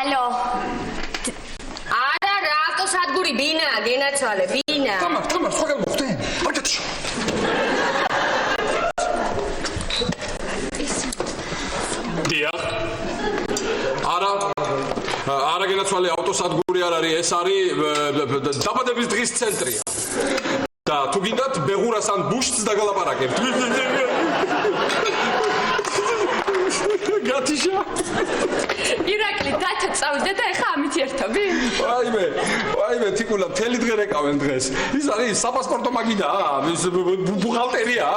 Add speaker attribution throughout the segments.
Speaker 1: ალო. არა რა ავტოსადგური ბინა, გენაცვალე, ბინა.
Speaker 2: თამარ, სხვა გამოგხდე? აკეთე. დიახ. არა გენაცვალე ავტოსადგური არ არის, ეს არის დაბადების დღის ცენტრია. და თუ გინდათ ბეღურას ან ბუშტს დაგალაპარაკებთ. გათიშა.
Speaker 3: ირაკლი დაჩა წავიდე და ეხა ამით ერთობი?
Speaker 2: ვაიმე, თიკულა მთელი დღე რეკავენ დღეს. ის არის საპასპორტო მაგიდა, ბუღალტერია.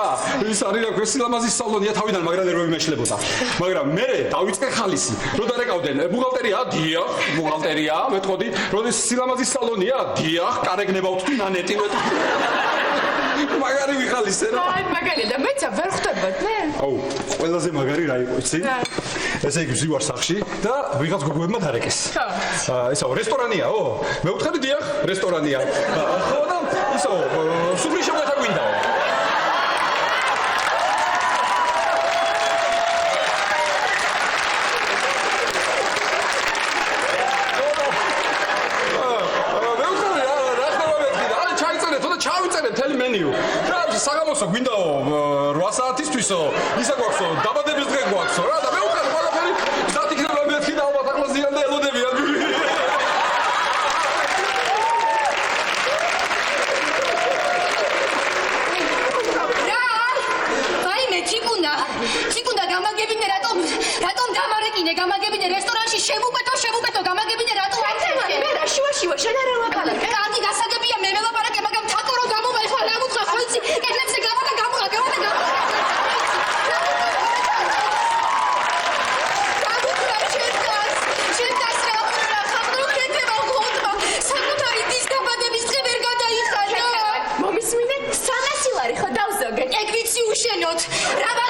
Speaker 2: ის არის რა ქვია სილამაზის სალონია თავიდან, მაგრამ ნერვები მეშლებოდა. მაგრამ მე დავიწყე ხალისი. რო დარეკავდნენ, ბუღალტერია, დიახ, ბუღალტერია, მეტყოდი, როდის სილამაზის სალონია, დიახ, კარეგნება ვთქვი ნანეტი მეტყვი. მაგარი ვიხალისე რა.
Speaker 3: აი, მაგარი და მეცა ვერ ხვდებოდნე?
Speaker 2: აუ, ყველაზე მაგარი რა იყო, იცი? ესე იგი ვზივარ სახში და ვიღაც გოგოებმა დარეკეს. ესაო, რესტორანიაო? მე ვთხარი დიახ, რესტორანია. ხო და ისაო, სუფრი შემოეთა გვინდაო. საგამოსო გვინდაო 8 საათისთვისო ისა გვაქვსო დაბადების დღე გვაქვსო რა და მე უყარ ყველაფერი დათიქნება მეთქი და ალბათ ახლა ზიან და ელოდებიან
Speaker 1: რა ვაიმე ჩიკუნდა გამაგებინე რატომ გამარეკინე გამაგებინე რესტორანში შევუკეთო გამაგებინე რატომ
Speaker 3: მე რა შუაშივა შენ არ ელაპარაკე
Speaker 1: კარგი გასაგებია მე ველაპარაკე მაგრამ თაკო რომ გამოვა ეხლა რა გუცხა ხო იცი კედლებზე გამოვა შენოთ რა